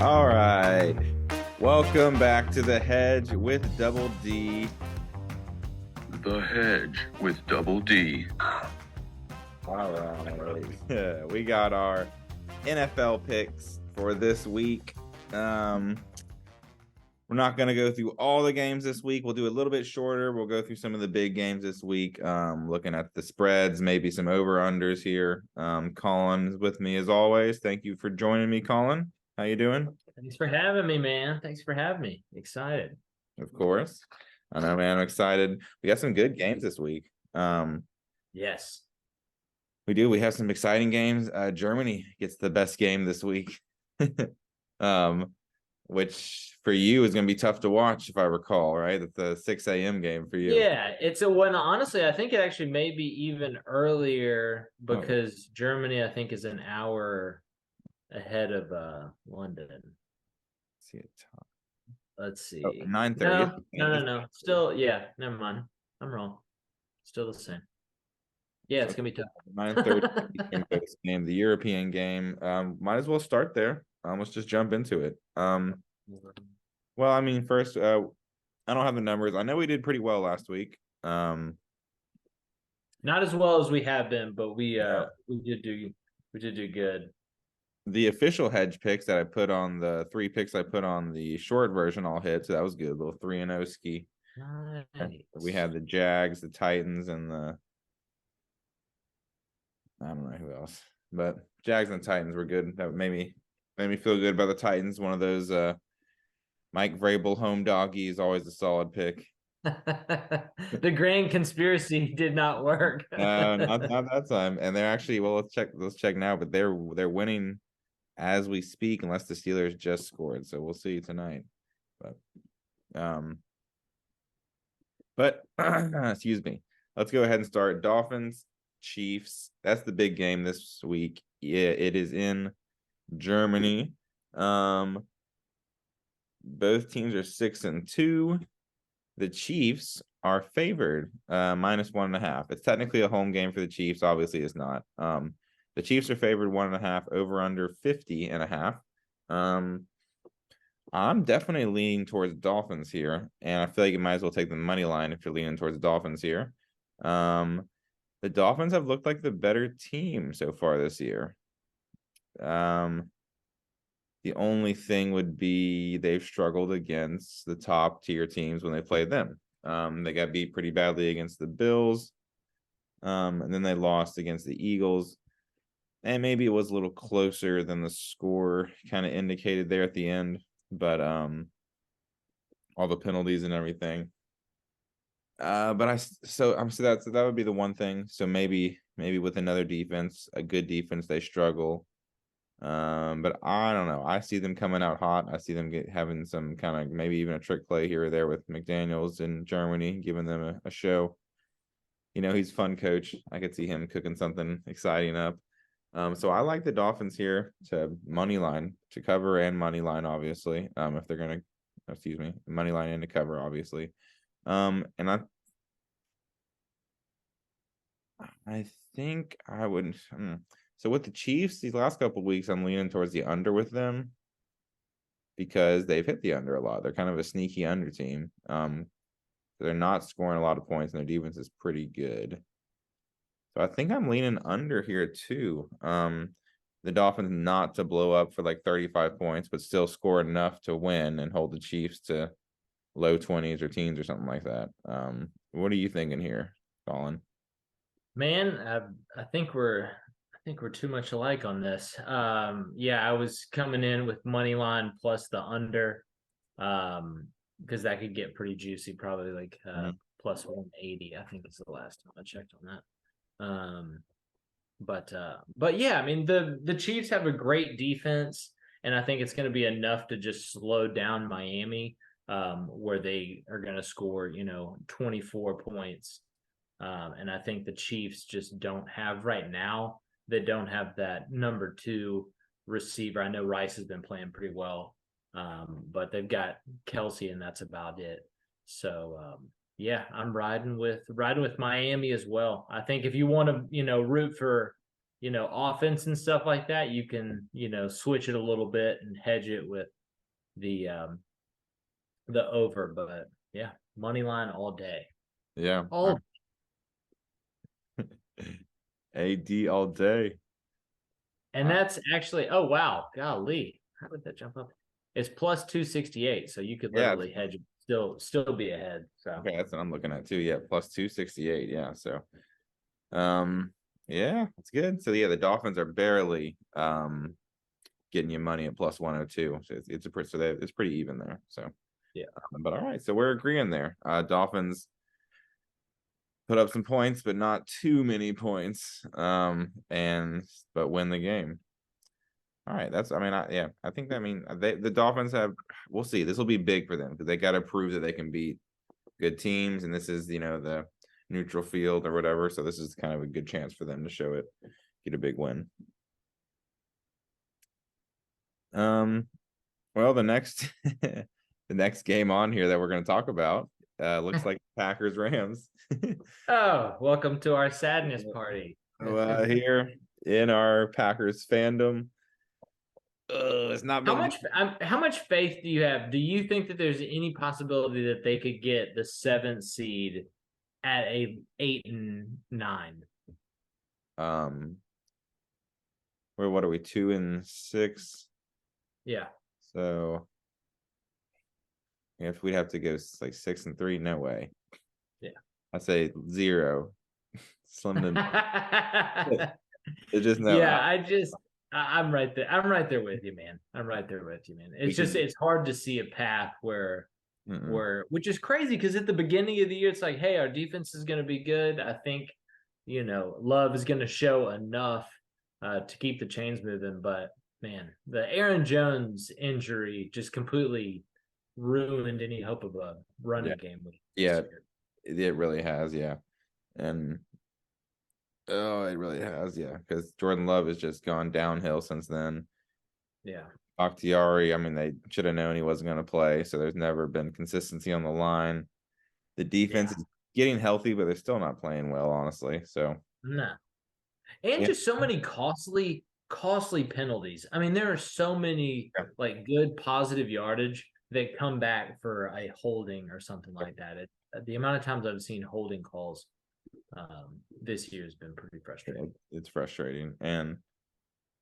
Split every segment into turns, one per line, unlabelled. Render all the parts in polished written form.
All right. Welcome back to The Hedge with Double D.
The Hedge with Double D.
All right. We got our NFL picks for this week. We're not going to go through all the games this week. We'll do a little bit shorter. We'll go through some of the big games this week, looking at the spreads, maybe some over-unders here. Colin is with me as always. Thank you for joining me, Colin. How you doing?
Thanks for having me, man. Thanks for having me. Excited.
Of course. I know, man. I'm excited. We got some good games this week.
Yes.
We do. We have some exciting games. Germany gets the best game this week. Which for you is going to be tough to watch, if I recall, right? It's the 6 a.m. game for you.
Yeah, it's a one. Honestly, I think it actually may be even earlier because Germany, I think, is an hour ahead of London.
See it.
Let's see.
9:30.
No. Still, yeah. Never mind. I'm wrong. Still the same. Yeah, it's gonna be tough.
9:30 game, the European game. Might as well start there. Let's just jump into it. Well, I mean, first, I don't have the numbers. I know we did pretty well last week.
Not as well as we have been, but we did do good.
The official hedge picks that I put on the 3 picks I put on the short version all hit, so that was good. A little 3-0 ski.
Nice.
We had the Jags, the Titans, and the I don't know who else, but Jags and Titans were good. That made me feel good about the Titans. One of those Mike Vrabel home doggy is always a solid pick.
The grand conspiracy did not work.
No, not that time. And they're actually let's check now, but they're winning as we speak, unless the Steelers just scored. So we'll see tonight. But excuse me. Let's go ahead and start. Dolphins, Chiefs. That's the big game this week. Yeah, it is in Germany. Both teams are 6-2. The Chiefs are favored -1.5. It's technically a home game for the Chiefs. Obviously, it's not. The Chiefs are favored 1.5, over under 50.5. I'm definitely leaning towards Dolphins here, and I feel like you might as well take the money line if you're leaning towards Dolphins here. The Dolphins have looked like the better team so far this year. The only thing would be they've struggled against the top tier teams when they played them. They got beat pretty badly against the Bills. And then they lost against the Eagles. And maybe it was a little closer than the score kind of indicated there at the end. But all the penalties and everything. So that would be the one thing. So maybe with another defense, a good defense, they struggle. But I don't know. I see them coming out hot. I see them having some kind of maybe even a trick play here or there with McDaniels in Germany, giving them a show. You know, he's a fun coach. I could see him cooking something exciting up. So I like the Dolphins here to money line to cover and money line, obviously. If they're gonna, money line and to cover, obviously. And I think I would. So with the Chiefs, these last couple of weeks, I'm leaning towards the under with them because they've hit the under a lot. They're kind of a sneaky under team. They're not scoring a lot of points, and their defense is pretty good. So I think I'm leaning under here too. The Dolphins not to blow up for like 35 points, but still score enough to win and hold the Chiefs to low 20s or teens or something like that. What are you thinking here, Colin?
Man, I think we're too much alike on this. Yeah, I was coming in with money line plus the under, because that could get pretty juicy, probably like plus 180. I think it's the last time I checked on that. But yeah, I mean the Chiefs have a great defense, and I think it's going to be enough to just slow down Miami, where they are going to score 24 points. And I think the Chiefs just don't have right now. They don't have that number 2 receiver. I know Rice has been playing pretty well, but they've got Kelsey, and that's about it. So yeah, I'm riding with Miami as well. I think if you want to, root for offense and stuff like that, you can, switch it a little bit and hedge it with the over. But yeah, money line all day.
Yeah.
All
AD all day.
and that's actually, oh wow, golly, how did that jump up? It's plus 268, so you could
Yeah.
literally hedge it, still be ahead. So
Okay, that's what I'm looking at too. Yeah, plus 268. Yeah. So yeah, it's good. So yeah, the Dolphins are barely getting you money at plus 102. So it's it's pretty even there. So
yeah.
But all right, so we're agreeing there. Dolphins put up some points, but not too many points. But win the game. All right, I think the Dolphins have. We'll see. This will be big for them because they got to prove that they can beat good teams, and this is the neutral field or whatever. So this is kind of a good chance for them to show it, get a big win. Well, the next the next game on here that we're going to talk about looks like Packers Rams.
Oh, welcome to our sadness party.
Here in our Packers fandom. It's not been
How much faith do you have? Do you think that there's any possibility that they could get the 7th seed at a 8-9?
What are we, 2-6?
Yeah.
So if we'd have to go like 6-3, no way.
Yeah.
I say 0. Slim to it's just no.
Yeah, I'm right there. I'm right there with you, man. It's hard to see a path where which is crazy because at the beginning of the year, it's like, hey, our defense is going to be good. I think, Love is going to show enough to keep the chains moving. But man, the Aaron Jones injury just completely ruined any hope of a running game.
Yeah, it really has. Yeah. And it really has, yeah, because Jordan Love has just gone downhill since then.
Yeah.
Bakhtiari, they should have known he wasn't going to play, so there's never been consistency on the line. The defense is getting healthy, but they're still not playing well, honestly. So
no, and just so many costly penalties. There are so many like good positive yardage that come back for a holding or something like that. The amount of times I've seen holding calls this year has been pretty frustrating.
It's frustrating. And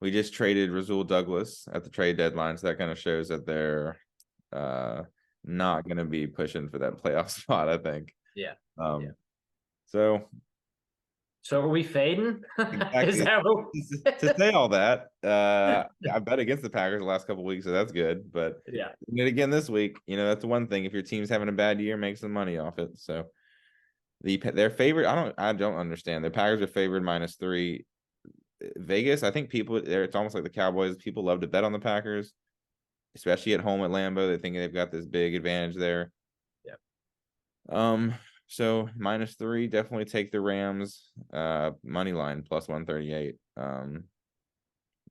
we just traded Rasul Douglas at the trade deadline, so that kind of shows that they're not going to be pushing for that playoff spot, I think.
Yeah.
So
are we fading?
Exactly.
Is that
to say all that, I bet against the Packers the last couple of weeks, so that's good. But
yeah,
again this week, that's the one thing. If your team's having a bad year, make some money off it. So their favorite, I don't understand. The Packers are favored -3. Vegas, I think it's almost like the Cowboys. People love to bet on the Packers, especially at home at Lambeau. They think they've got this big advantage there.
Yeah.
So -3, definitely take the Rams money line plus 138.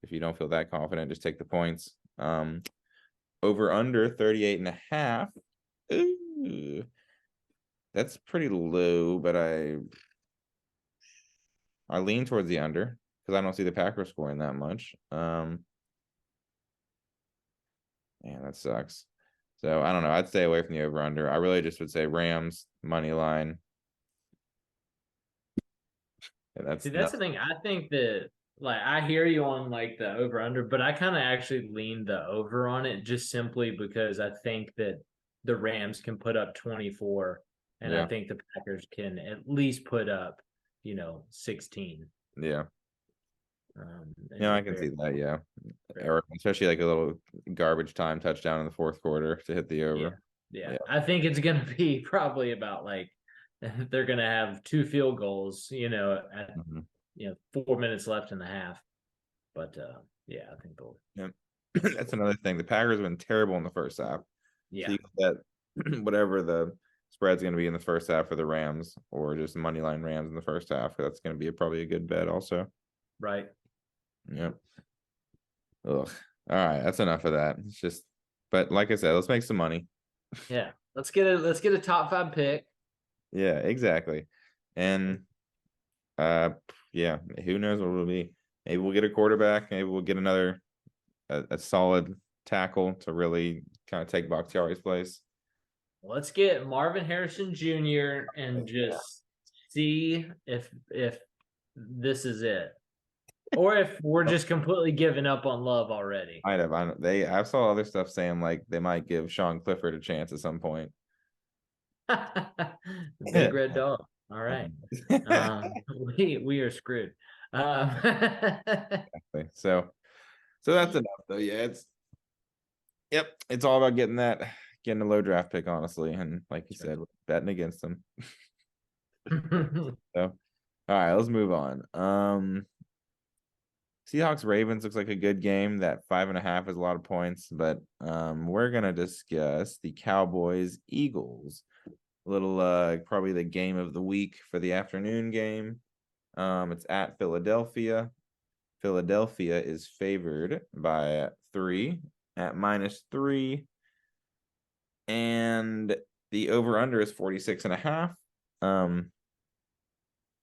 If you don't feel that confident, just take the points. Over under 38.5. Ooh, that's pretty low, but I lean towards the under because I don't see the Packers scoring that much. Man, that sucks. So I don't know. I'd stay away from the over under. I really just would say Rams money line.
And that's the thing. I think that I hear you on like the over under, but I kind of actually lean the over on it just simply because I think that the Rams can put up 24 and I think the Packers can at least put up 16.
Yeah. I can see that. Yeah. Or especially like a little garbage time touchdown in the fourth quarter to hit the over.
Yeah. I think it's going to be probably about they're going to have 2 field goals, at 4 minutes left in the half. But I think they'll.
Yeah. That's another thing. The Packers have been terrible in the first half.
Yeah.
So you bet whatever the spread's going to be in the first half for the Rams or just money line Rams in the first half. That's going to be probably a good bet also.
Right.
Yep. Ugh. All right. That's enough of that. It's just, but like I said, let's make some money.
Yeah. Let's get a top 5 pick.
Yeah, exactly. And who knows what it'll be. Maybe we'll get a quarterback. Maybe we'll get another a solid tackle to really kind of take Bakhtiari's place.
Let's get Marvin Harrison Jr. and just see if this is it, or if we're just completely giving up on Love already.
I saw other stuff saying like they might give Sean Clifford a chance at some point.
Big red dog. All right. We are screwed.
So that's enough though. Yeah, it's all about getting a low draft pick, honestly. And like you said, betting against them. So all right, let's move on. Seahawks Ravens looks like a good game. That 5.5 is a lot of points, but we're gonna discuss the Cowboys Eagles. A little probably the game of the week for the afternoon game. It's at Philadelphia. Philadelphia is favored by 3 at -3. And the over-under is 46.5.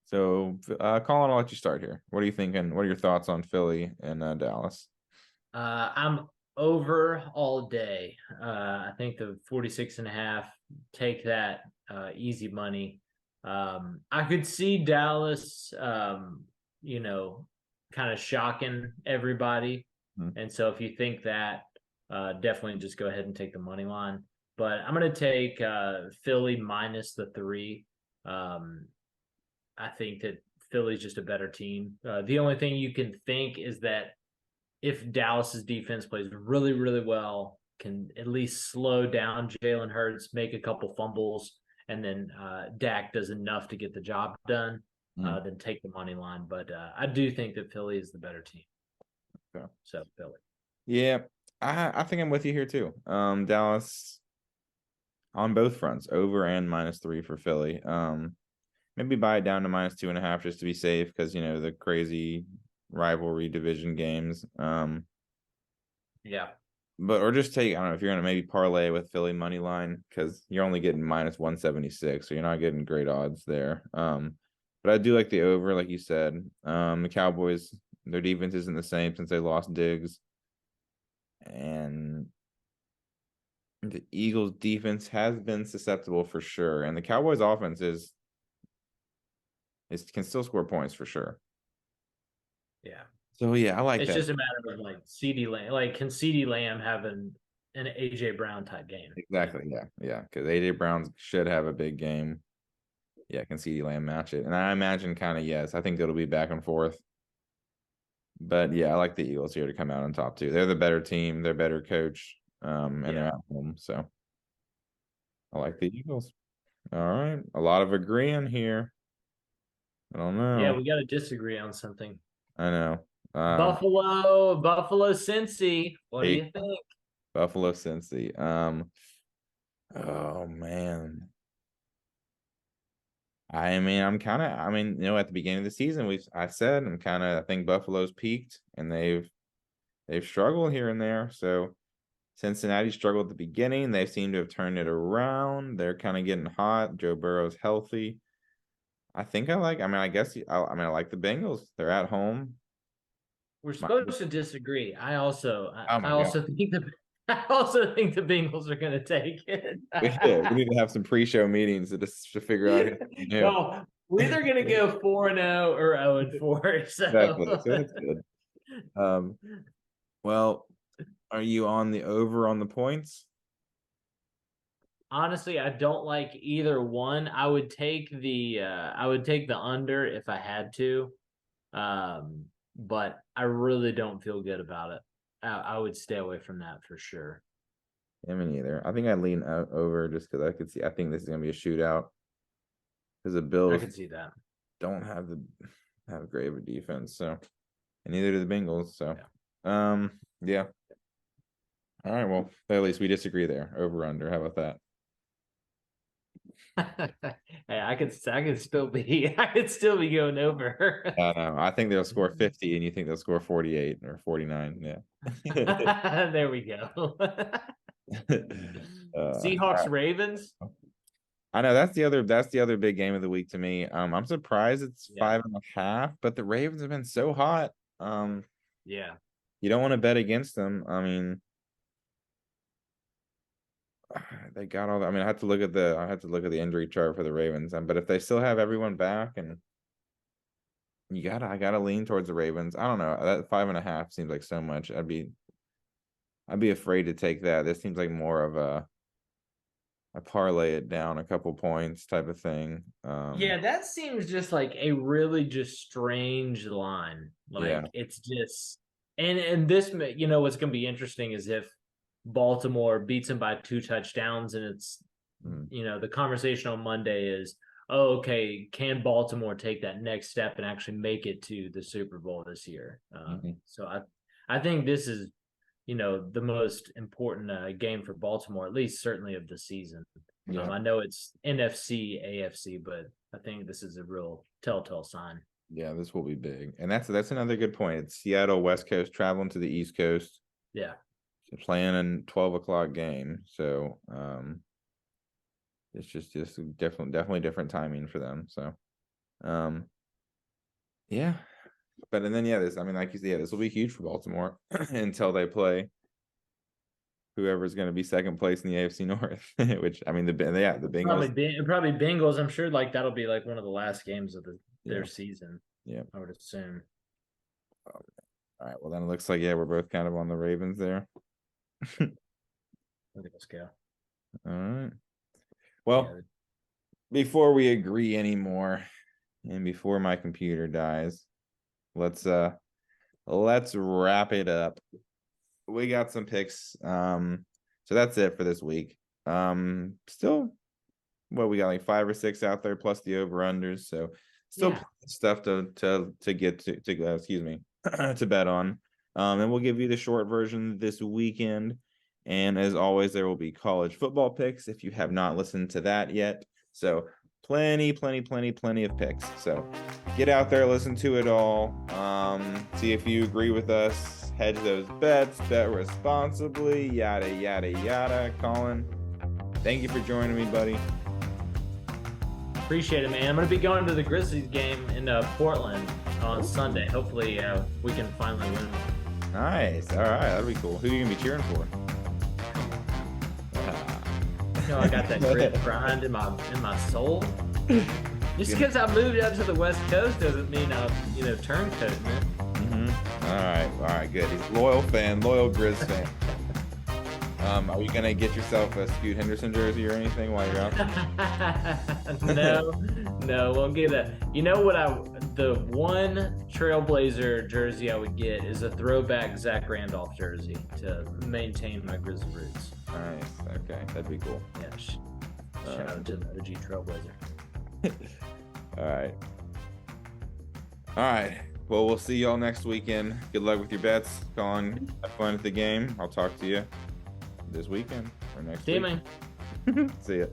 So Colin, I'll let you start here. What are you thinking? What are your thoughts on Philly and Dallas?
I'm over all day. I think the 46.5, take that easy money. I could see Dallas, kind of shocking everybody. And so if you think that, definitely just go ahead and take the money line. But I'm going to take Philly -3. I think that Philly's just a better team. The only thing you can think is that if Dallas's defense plays really, really well, can at least slow down Jalen Hurts, make a couple fumbles, and then Dak does enough to get the job done, then take the money line. But I do think that Philly is the better team.
Okay.
So Philly.
Yeah, I think I'm with you here too. Dallas on both fronts, over and -3 for Philly. Maybe buy it down to -2.5 just to be safe, because the crazy rivalry division games.
Yeah.
But or just take, I don't know if you're gonna maybe parlay with Philly money line, because you're only getting -176, so you're not getting great odds there. But I do like the over, like you said. The Cowboys, their defense isn't the same since they lost Diggs. And the Eagles defense has been susceptible for sure. And the Cowboys offense can still score points for sure.
Yeah.
So yeah, I like
it's
that.
It's just a matter of like CeeDee Lamb. Like, can CeeDee Lamb have an AJ Brown type game?
Exactly. Yeah. Because AJ Brown should have a big game. Yeah, can CeeDee Lamb match it? And I imagine kind of yes. I think it'll be back and forth. But yeah, I like the Eagles here to come out on top too. They're the better team. They're better coach. And they're at home. So I like the Eagles. All right. A lot of agreeing here. I don't know.
Yeah, we got to disagree on something.
I know.
Buffalo, Cincy. What do you think?
Buffalo, Cincy. Oh man. I mean, at the beginning of the season, I think Buffalo's peaked and they've struggled here and there. So Cincinnati struggled at the beginning. They seem to have turned it around. They're kind of getting hot. Joe Burrow's healthy. I like the Bengals. They're at home.
We're supposed to disagree. I also think the Bengals are going to take it.
We need to have some pre-show meetings to figure out.
Well, we're either going to go 4-0 or 0-4. So.
Exactly. So that's good. Well, are you on the over on the points?
Honestly, I don't like either one. I would take the under if I had to. But I really don't feel good about it. I would stay away from that for sure.
Yeah, me neither. I think I lean over just because I think this is gonna be a shootout. Because the Bills,
I can see that,
don't have great of a defense, so, and neither do the Bengals. So, yeah. All right, well, at least we disagree there. Over under. How about that?
Hey, I could still be going over.
I know. I think they'll score 50, and you think they'll score 48 or 49. Yeah.
There we go. Seahawks Ravens.
I know that's the other big game of the week to me. I'm surprised it's 5.5, but the Ravens have been so hot.
Yeah.
You don't want to bet against them. I mean, they got all that. I mean, I had to look at the injury chart for the Ravens. But if they still have everyone back, and I gotta lean towards the Ravens. I don't know. That 5.5 seems like so much. I'd be afraid to take that. This seems like more of a parlay it down a couple points type of thing.
Yeah, that seems just like a really just strange line. Like
Yeah.
it's just and this, what's going to be interesting is if Baltimore beats them by 2 touchdowns, and it's the conversation on Monday is, oh, okay, can Baltimore take that next step and actually make it to the Super Bowl this year? So I think this is the most important game for Baltimore, at least certainly of the season.
Yeah.
I know it's NFC, AFC, but I think this is a real telltale sign.
Yeah, this will be big. And that's another good point. It's Seattle, West Coast, traveling to the East Coast.
Yeah.
Playing a 12 o'clock game. So it's just definitely different timing for them. So yeah. But and then this, I mean, like you said, this will be huge for Baltimore until they play whoever's going to be second place in the AFC North. Which, I mean, the Bengals
probably Bengals. I'm sure like that'll be like one of the last games of their season.
Yeah,
I would assume.
All right. Well, then it looks like we're both kind of on the Ravens there.
Let's go.
All right. Well, before we agree anymore, and before my computer dies, let's wrap it up. We got some picks. So that's it for this week. Still, we got like 5 or 6 out there plus the over-unders. So still stuff to get to excuse me, to bet on. And we'll give you the short version this weekend. And as always, there will be college football picks if you have not listened to that yet. So plenty of picks. So get out there, listen to it all. See if you agree with us. Hedge those bets, bet responsibly, yada, yada, yada. Colin, thank you for joining me, buddy.
Appreciate it, man. I'm going to be going to the Grizzlies game in Portland on Sunday. Hopefully we can finally win.
Nice. All right. That'll be cool. Who are you going to be cheering for?
I got that grit grind in my soul. Just because I moved out to the West Coast doesn't mean I'm, turncoating it.
All right, good. He's a loyal Grizz fan. Are you gonna get yourself a Scoot Henderson jersey or anything while you're out?
No, won't get that. You know what? The one Trailblazer jersey I would get is a throwback Zach Randolph jersey to maintain my Grizzly roots.
Nice. Okay, that'd be cool.
Yeah. Shout out to the OG Trailblazer.
All right. Well, we'll see y'all next weekend. Good luck with your bets. Colin, have fun at the game. I'll talk to you this weekend or next week.
See you, man.
See ya.